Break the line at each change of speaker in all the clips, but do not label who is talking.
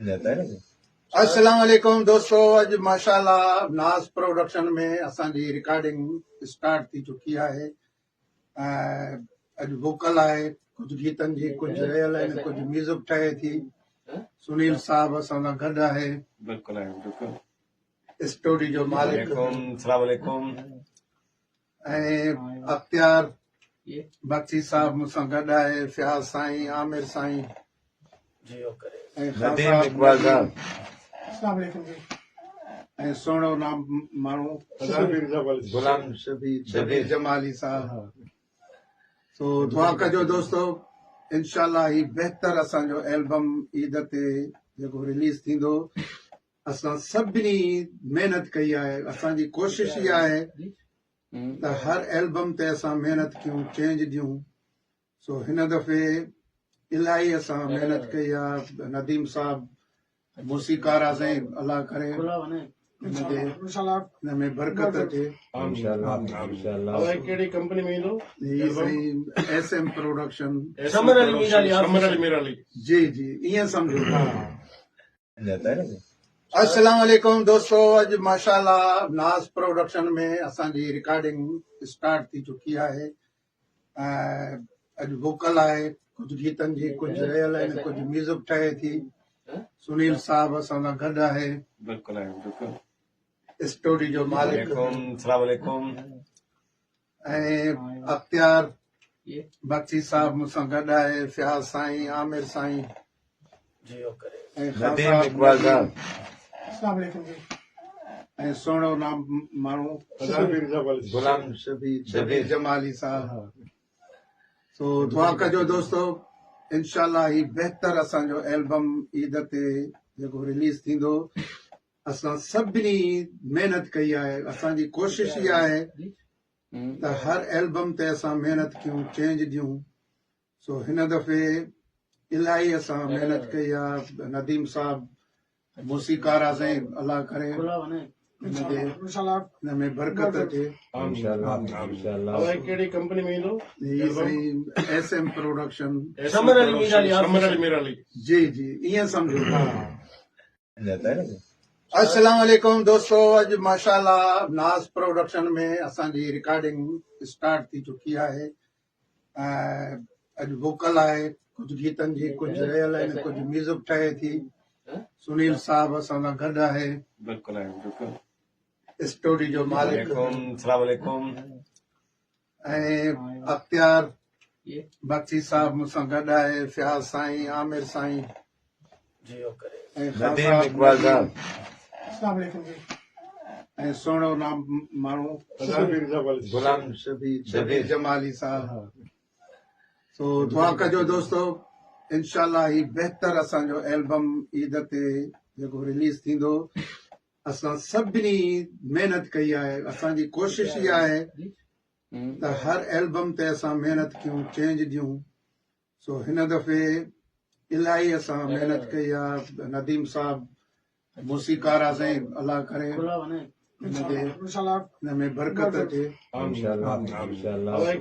अस्सलाम वालेकुम दोस्तों, अज माशाल्लाह नाज प्रोडक्शन में असांजी रिकॉर्डिंग स्टार्ट थी चुकी है। अज वोकल है, कुछ गीतन जी, कुछ रियल है, कुछ म्यूजिक ठहे थी। सुनील साहब असां सां गॾु आहे,
बिल्कुल है, बिल्कुल।
स्टोरी जो मालिक।
अस्सलाम वालेकुम।
अख्तियार बख्शी साहब मूंसां गॾु आहे, फयाज़ साईं, आमिर साईं,
नदीम इकबाल साहब,
सुहिणो नाम माण्हू
गुलाम
शबीर जमाली साहब। तो दुआ कजो दोस्तों, इंशाल्लाह ही बेहतर असांजो एल्बम ईद ते जेको रिलीज थींदो। असां सभिनी महिनत कई आहे, असांजी कोशिश इहा आहे त हर एल्बम ते असां महिनत कयूं, चेंज ॾियूं। सो हिन दफ़े इलाही असां महिनत कई आहे। नदीम साहब मूसीकार आहे साईं, अल्लाह करे हिन में बरकत अचे।
कहिड़ी कंपनी में ईंदो?
SM production.
समर अली।
जी जी, ईअं सम्झो। अस्सलाम वालेकुम दोस्तों, अज माशाल्लाह नाज प्रोडक्शन में असांजी रिकॉर्डिंग स्टार्ट थी चुकी है। अज वोकल है, कुछ गीतन जी, कुछ रियल है, कुछ म्यूजिक ठहे थी। सुनील साहब असां सां गॾु आहे,
बिल्कुल है, बिल्कुल।
स्टोरी जो मालिक।
अस्सलाम वालेकुम।
अख्तियार बख्शी साहब मूंसां गॾु आहे, फयाज़ साईं, आमिर साईं,
नदीम इकबाल साहब,
सुहिणो नाम माण्हू
गुलाम
शबीर जमाली साहब। तो दुआ कजो दोस्तों, इंशाल्लाह ही बेहतर असांजो एल्बम ईद ते जेको रिलीज थींदो। असां सभिनी महिनत कई आहे, असांजी कोशिश इहा आहे त हर एल्बम ते असां महिनत कयूं, चेंज ॾियूं। सो हिन दफ़े इलाही असां महिनत कई आहे। नदीम साहब मूसीकार आहे साईं, अल्लाह करे हिन में बरकत अचे।
कहिड़ी कंपनी में ईंदो?
SM production.
समर अली।
जी जी, ईअं सम्झो। अस्सलाम वालेकुम दोस्तों, अज माशाल्लाह नाज प्रोडक्शन में असांजी रिकॉर्डिंग स्टार्ट थी चुकी है। अज वोकल है, कुछ गीतन जी, कुछ रियल है, कुछ म्यूजिक ठहे थी। सुनील साहब असां सां गॾु आहे,
बिल्कुल है, बिल्कुल।
स्टोरी जो मालिक।
अस्सलाम वालेकुम।
अख्तियार बख्शी साहब मूंसां गॾु आहे, फयाज़ साईं, आमिर साईं,
नदीम इकबाल साहब,
सुहिणो नाम माण्हू
गुलाम
शबीर जमाली साहब। तो दुआ कजो दोस्तों, इंशाल्लाह ही बेहतर असांजो एल्बम ईद ते जेको रिलीज थींदो। असां सभिनी महिनत कई आहे, असांजी कोशिश इहा आहे त हर एल्बम ते असां महिनत कयूं, चेंज ॾियूं। सो हिन दफ़े इलाही असां महिनत कई आहे। नदीम साहब मूसीकार आहे साईं, अल्लाह करे हिन में बरकत अचे।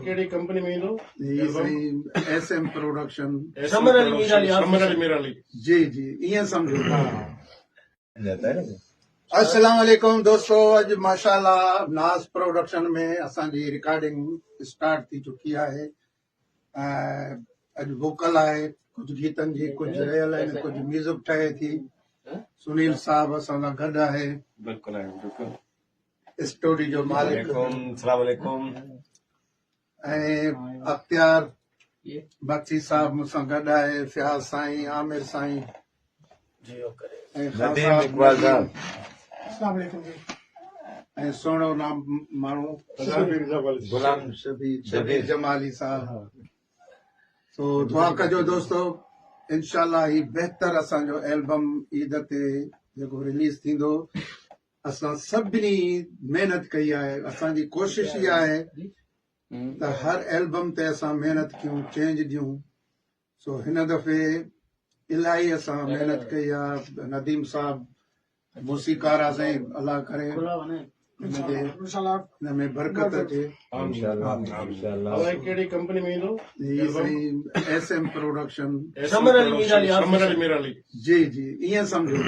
कहिड़ी कंपनी में ईंदो?
SM production.
समर अली।
जी जी, ईअं सम्झो। अस्सलाम वालेकुम दोस्तों, अज माशाल्लाह नाज प्रोडक्शन में असांजी रिकॉर्डिंग स्टार्ट थी चुकी है। अज वोकल है, कुछ गीतन जी, कुछ रियल है, कुछ म्यूजिक ठहे थी। सुनील साहब असां सां गॾु आहे,
बिल्कुल है, बिल्कुल।
स्टोरी जो मालिक।
अस्सलाम वालेकुम।
अख्तियार बख्शी साहब मूंसां गॾु आहे, फयाज़ साईं, आमिर साईं,
नदीम इकबाल साहब,
सुहिणो नाम माण्हू
गुलाम
शबीर जमाली साहब। तो दुआ कजो दोस्तों, इंशाल्लाह ही बेहतर असांजो एल्बम ईद ते जेको रिलीज थींदो। असां सभिनी महिनत कई आहे, असांजी कोशिश इहा आहे त हर एल्बम ते असां महिनत कयूं, चेंज ॾियूं। सो हिन दफ़े इलाही असां महिनत कई आहे। नदीम साहब मूसीकार आहे साईं, अल्लाह करे हिन में बरकत अचे
अलाए कहिड़ी कंपनी में ईंदो
ही साईं SM प्रोडक्शन
समर अली मीर अली
जी जी ईअं सम्झो